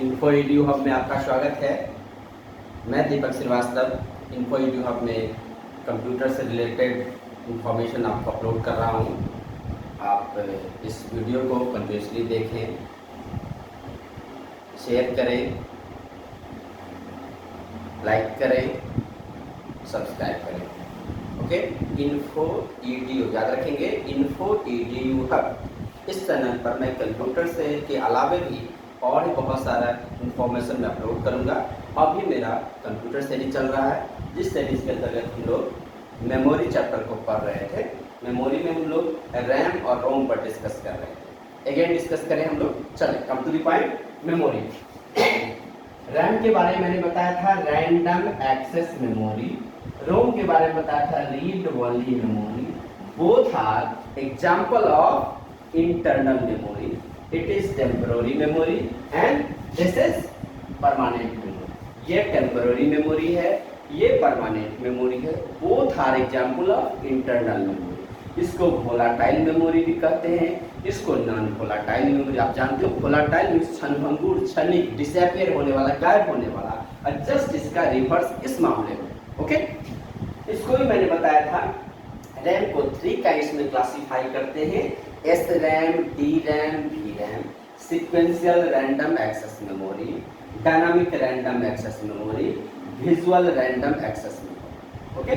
Info EDU hub में आपका स्वागत है। मैं दीपक श्रीवास्तव इन्फो ईडीयू हब में कंप्यूटर से रिलेटेड इंफॉर्मेशन आपको अपलोड कर रहा हूँ। आप इस वीडियो को कंटिन्यूसली देखें, शेयर करें, लाइक करें, सब्सक्राइब करें। ओके, इन्फो ईडीयू याद रखेंगे, इन्फो ईडीयू हब। इस चैनल पर मैं कंप्यूटर से के अलावा भी और भी बहुत सारा इंफॉर्मेशन मैं अपलोड करूंगा। अभी मेरा कंप्यूटर सीरीज चल रहा है, जिस सीरीज के अंतर्गत हम लोग मेमोरी चैप्टर को पढ़ रहे थे। मेमोरी में हम लोग रैम और रोम पर डिस्कस कर रहे थे। अगेन डिस्कस करें हम लोग। चले come to the point. Memory, RAM के बारे में मैंने बताया था रैंडम एक्सेस मेमोरी। रोम के बारे में बताया था read only memory. Both are example of internal memory. It is temporary memory and this is permanent memory. ये टेम्पररी मेमोरी है, ये परमानेंट मेमोरी है। Both are example of internal memory. इसको वोलाटाइल मेमोरी भी कहते हैं, इसको नॉन वोलाटाइल मेमोरी। आप जानते हो वोलाटाइल मींस क्षणभंगुर, क्षणिक, डिसअपीयर होने वाला, गायब होने वाला। और जस्ट इसका रिवर्स इस मामले में। ओके, इसको भी मैंने बताया था। रैम को 3 काइंड्स में क्लासिफाई करते हैं, S RAM, D RAM, V RAM. Sequential random access memory, dynamic random access memory, visual random access memory. Okay,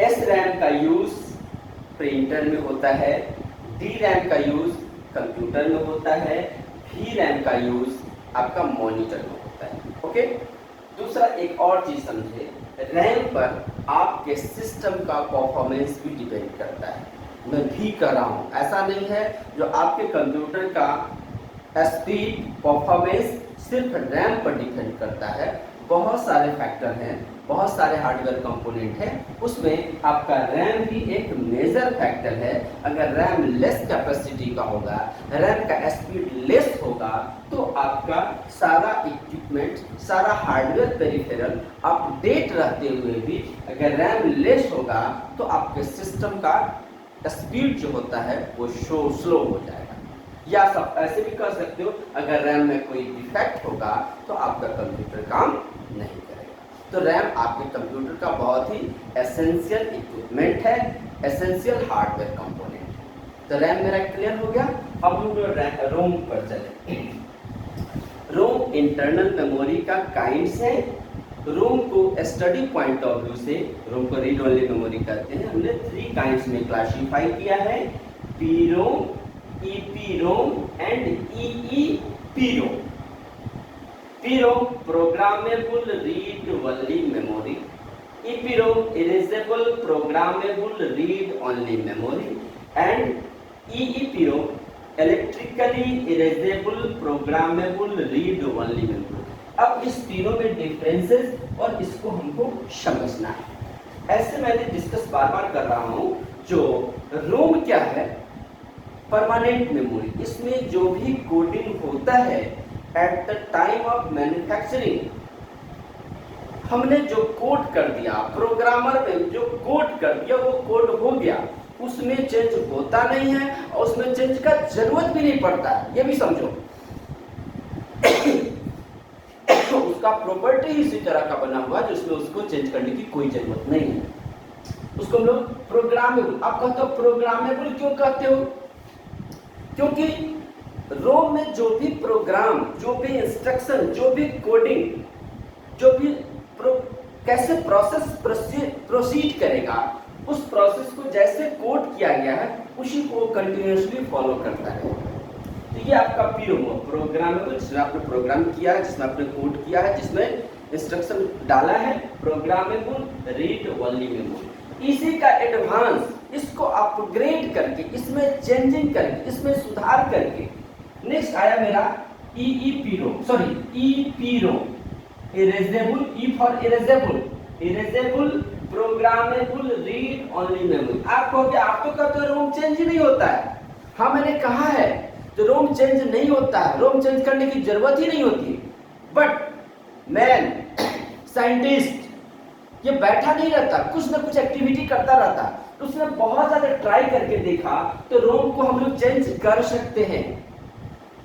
S RAM का यूज प्रिंटर में होता है, डी रैम का यूज कंप्यूटर में होता है, वी रैम का यूज आपका मॉनिटर में होता है। ओके, दूसरा एक और चीज समझे, रैम पर आपके सिस्टम का परफॉर्मेंस भी डिपेंड करता है। मैं भी कर रहा हूं, ऐसा नहीं है जो आपके कंप्यूटर का स्पीड परफॉर्मेंस सिर्फ रैम पर डिपेंड करता है। बहुत सारे फैक्टर हैं, बहुत सारे हार्डवेयर कंपोनेंट हैं, उसमें आपका रैम भी एक मेजर फैक्टर है। अगर रैम लेस कैपेसिटी का होगा, रैम का स्पीड लेस होगा, तो आपका सारा इक्विपमेंट, सारा हार्डवेयर पेरिफेरल अपडेट रहते हुए भी अगर रैम लेस होगा तो आपके सिस्टम का स्पीड जो होता है वो स्लो हो जाएगा। या सब ऐसे भी कर सकते हो, अगर रैम में कोई डिफेक्ट होगा तो आपका कंप्यूटर काम नहीं करेगा। तो रैम आपके कंप्यूटर का बहुत ही एसेंशियल इक्विपमेंट है, एसेंशियल हार्डवेयर कंपोनेंट है। तो रैम मेरा क्लियर हो गया। अब हम रोम पर चले। रोम इंटरनल मेमोरी का काइंड्स है। रोम को स्टडी पॉइंट ऑफ व्यू से, रोम को रीड ओनली मेमोरी कहते हैं, हमने 3 काइंड्स में क्लासिफाई किया है, P ROM, EPROM and EEPROM. PROM programmable read only memory, EPROM erasable programmable read only memory and EEPROM electrically erasable programmable read only memory. अब इस तीनों में डिफरेंसेस और इसको हमको समझना है। ऐसे मैंने डिस्कस बार बार कर रहा हूं। जो रोम क्या है, परमानेंट मेमोरी। इसमें जो भी कोडिंग होता है at the time of manufacturing, हमने जो कोड कर दिया, प्रोग्रामर ने जो कोड कर दिया वो कोड हो गया, उसमें चेंज होता नहीं है और उसमें चेंज का जरूरत भी नहीं पड़ता है। ये भी समझो। उसका प्रॉपर्टी ही इसी तरह का बना हुआ जिसमें उसको चेंज करने की कोई जरूरत नहीं है। उसको हम लोग प्रोग्रामेबल, आप कहते हो प्रोग्रामेबल क्यों कहते हो? क्योंकि रोम में जो भी प्रोग्राम, जो भी इंस्ट्रक्शन, जो भी कोडिंग, जो भी कैसे प्रोसीड करेगा, उस प्रोसेस को जैसे कोड किया गया है उसी को कंटिन्यूअसली फॉलो करता है। तो ये आपका पीरोम, प्रोग्रामेबल, जिसमें आपने प्रोग्राम किया है, जिसमें आपने कोड किया है, जिसमें इंस्ट्रक्शन डाला है। Programmable read only memory. इसी का एडवांस, इसको अपग्रेड करके, इसमें चेंजिंग करके, इसमें सुधार करके नेक्स्ट आया मेरा EEPROM, erasable, E for erasable, erasable programmable read only memory. आप कहोगे आप तो कहते हो रोम चेंज नहीं होता है। हाँ, मैंने कहा है तो रोम चेंज नहीं होता है, रोम चेंज करने की जरूरत ही नहीं होती। बट मैन, साइंटिस्ट, ये बैठा नहीं रहता, कुछ ना कुछ एक्टिविटी करता रहता। तो उसने बहुत ज्यादा ट्राई करके देखा तो रोम को हम लोग चेंज कर सकते हैं,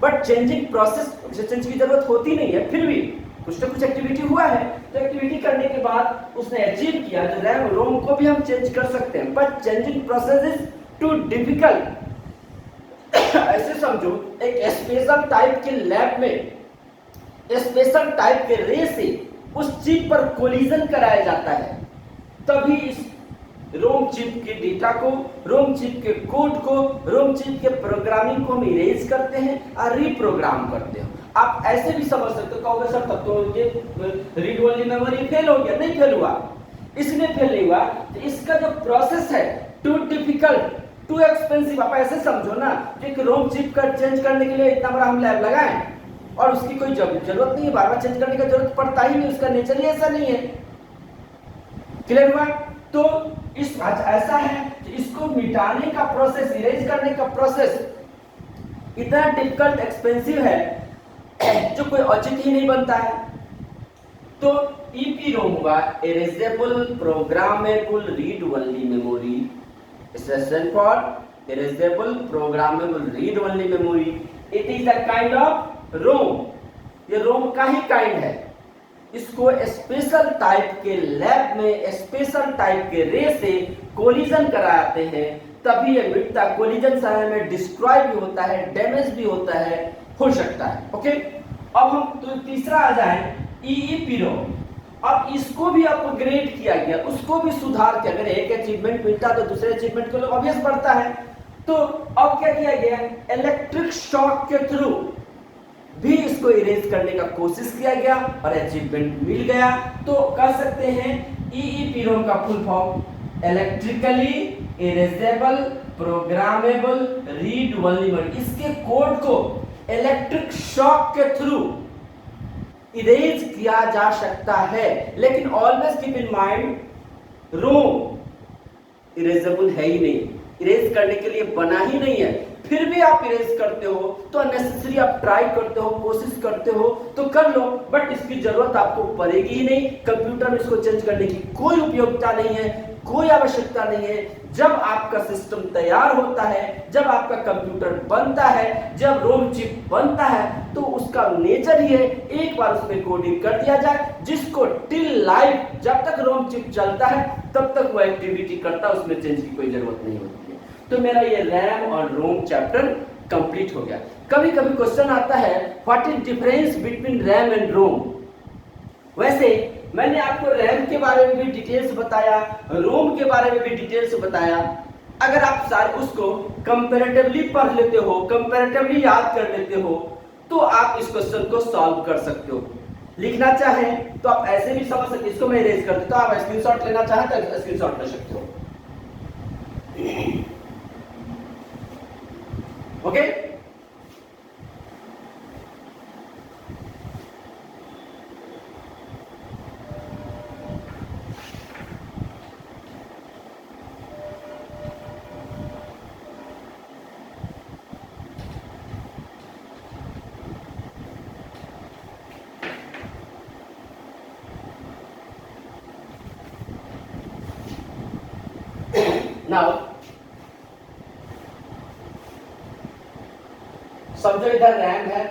बट चेंजिंग प्रोसेस चेंज की जरूरत होती नहीं है, फिर भी कुछ ना कुछ एक्टिविटी हुआ है। तो एक्टिविटी करने के बाद उसने अचीव किया तो रैम रोम को भी हम चेंज कर सकते हैं, but changing process is too difficult. ऐसे समझो एक स्पेशल टाइप के लैब में स्पेशल टाइप के रे से उस चिप पर कोलिजन कराया जाता है, तभी इस रोम चिप के डेटा को, रोम चिप के कोड को, रोम चिप के प्रोग्रामिंग को हम इरेज करते हैं और रीप्रोग्राम करते हैं। आप ऐसे भी समझ सकते हो, कहोगे सर तब तो ये रीड ओनली मेमोरी फेल हो गया। नहीं फेल हुआ, इसलिए फेल नहीं हुआ तो इसका जो प्रोसेस है टू डिफिकल्ट, टू एक्सपेंसिव। आप ऐसे समझो ना, एक रोम चिप का चेंज करने के लिए इतना बड़ा हम लैब लगाएं और उसकी कोई जरूरत नहीं है, बार बार चेंज करने का जरूरत पड़ता ही नहीं, उसका नेचर ही ऐसा नहीं है। क्लियर हुआ? तो इस ऐसा है कि इसको मिटाने का प्रोसेस, इरेज करने का प्रोसेस इतना डिफिकल्ट एक्सपेंसिव है जो कोई औचित्य ही नहीं बनता है। तो EPROM हुआ erasable programmable read only memory, stand for erasable programmable read only memory. It is a kind of ROM, ये रोम का ही काइंड है। इसको स्पेशल टाइप के लैब में स्पेशल टाइप के रे से कोलिजन कराते हैं, तभी ये मिटता। कोलिजन समय में डिस्ट्रॉय भी होता है, डैमेज भी होता है, हो सकता है। ओके, अब हम तो तीसरा आ जाए EEPROM। अब इसको भी अपग्रेड किया गया, उसको भी सुधार किया। अगर एक अचीवमेंट मिलता तो दूसरे अचीवमेंट को लोग ऑब्वियस बढ़ता है। तो अब क्या किया गया, इलेक्ट्रिक शॉक के थ्रू भी इसको इरेज करने का कोशिश किया गया और अचीवमेंट मिल गया। तो कह सकते हैं EEPROM का full form electrically erasable programmable read only memory. इसके कोड को इलेक्ट्रिक शॉक के थ्रू इरेज किया जा सकता है, लेकिन always keep in mind ROM erasable है ही नहीं, इरेज करने के लिए बना ही नहीं है। फिर भी आप इरेज करते हो तो अननेसेसरी आप ट्राई करते हो, कोशिश करते हो तो कर लो, बट इसकी जरूरत आपको पड़ेगी ही नहीं। कंप्यूटर में इसको चेंज करने की कोई उपयोगिता नहीं है, कोई आवश्यकता नहीं है। जब आपका सिस्टम तैयार होता है, जब आपका कंप्यूटर बनता है, जब रोम चिप बनता है, तो उसका नेचर ही है एक बार उसमें कोडिंग कर दिया जाए, जिसको टिल लाइफ, जब तक रोम चिप चलता है तब तक वो एक्टिविटी करता है, उसमें चेंज की कोई जरूरत नहीं होती है। तो मेरा ये रैम और रोम चैप्टर कंप्लीट हो गया। कभी कभी क्वेश्चन आता है what is difference between RAM and ROM. वैसे मैंने आपको रैम के बारे में भी डिटेल्स बताया, रोम के बारे में भी डिटेल्स बताया। अगर आप सारे उसको कंपैरेटिवली पढ़ लेते हो, कंपैरेटिवली याद कर लेते हो, तो आप इस क्वेश्चन को सॉल्व कर सकते हो। लिखना चाहें तो आप ऐसे भी समझ सकते। इसको मैं इरेज कर देता हूं, आप स्क्रीनशॉट लेना चाहें तो स्क्रीनशॉट ले सकते हो। ओके, नाउ समझो इधर रैम है,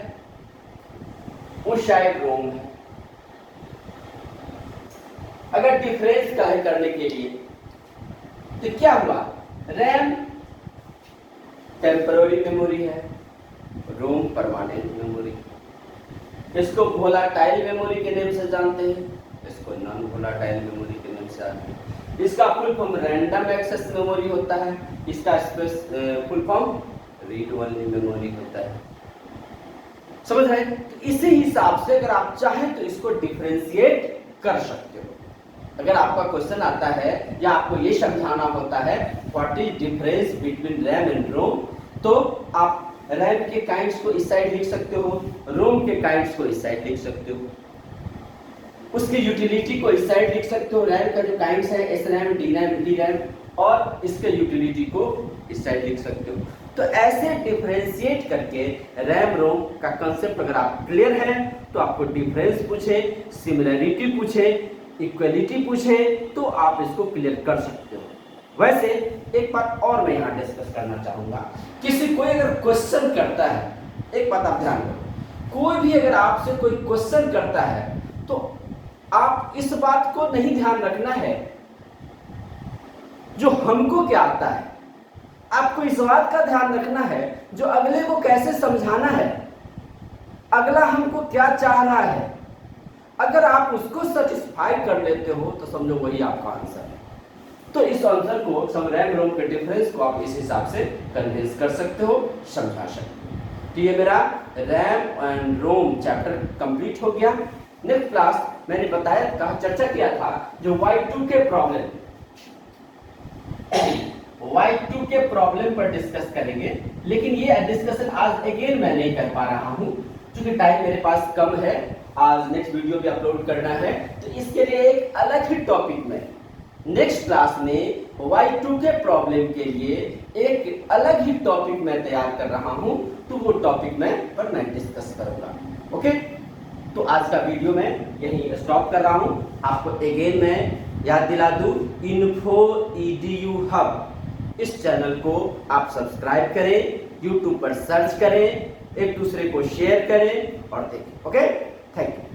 उस साइड रोम है। अगर डिफरेंस करने के लिए तो क्या हुआ, रैम टेम्पररी मेमोरी है, रोम परमानेंट मेमोरी। इसको वोलाटाइल मेमोरी के नाम से जानते हैं, इसको नॉन वोलाटाइल मेमोरी के नाम से जानते हैं। इसका full form random access memory होता है, इसका full form read only memory होता है। समझ रहे हैं? तो इसी हिसाब से अगर आप चाहें तो इसको डिफरेंशिएट कर सकते हो। अगर आपका क्वेश्चन आता है या आपको ये समझाना होता है what is difference between RAM and ROM, तो आप रैम के काइंड्स को इस साइड लिख सकते हो, रोम के काइंड्स को इस साइड लिख सकते हो, उसकी यूटिलिटी को इस साइड लिख सकते हो। रैम का जो काइंड्स है SRAM, DRAM, DRAM, और इसके यूटिलिटी को इस साइड लिख सकते हो। तो ऐसे डिफरेंशिएट करके रैम रोम का कंसेप्ट अगर आप क्लियर है तो आपको डिफरेंस पूछे, सिमिलरिटी पूछे, इक्वलिटी पूछे तो आप इसको क्लियर कर सकते हो। वैसे एक बात और मैं यहाँ डिस्कस करना चाहूंगा, किसी कोई अगर क्वेश्चन करता है, एक बात आप ध्यान रखो, कोई भी अगर आपसे कोई क्वेश्चन करता है तो आप इस बात को नहीं ध्यान रखना है जो हमको क्या आता है, आपको इस बात का ध्यान रखना है जो अगले को कैसे समझाना है, अगला हमको क्या चाह रहा है। अगर आप उसको सेटिस्फाई कर लेते हो तो समझो वही आपका आंसर है। तो इस आंसर को सम रैम रोम के डिफरेंस को आप इस हिसाब से कन्विंस कर सकते हो, समझा सकते हो। तो ये मेरा RAM and ROM chapter complete हो गया। नेक्स्ट क्लास मैंने बताया कहा चर्चा किया था जो Y2K प्रॉब्लम पर डिस्कस करेंगे, लेकिन ये डिस्कशन आज अगेन मैं नहीं कर पा रहा हूं क्योंकि टाइम मेरे पास कम है। आज नेक्स्ट वीडियो भी अपलोड करना है, तो इसके लिए एक अलग ही टॉपिक में नेक्स्ट क्लास में Y2K प्रॉब्लम के लिए एक अलग ही टॉपिक मैं तैयार कर रहा हूं, तो वो टॉपिक पर मैं डिस्कस करूंगा। ओके, तो आज का वीडियो मैं यहीं स्टॉप कर रहा हूं। आपको अगेन मैं याद दिला दूं, इन्फो EDU हब इस चैनल को आप सब्सक्राइब करें, यूट्यूब पर सर्च करें, एक दूसरे को शेयर करें और देखें। Okay, thank you.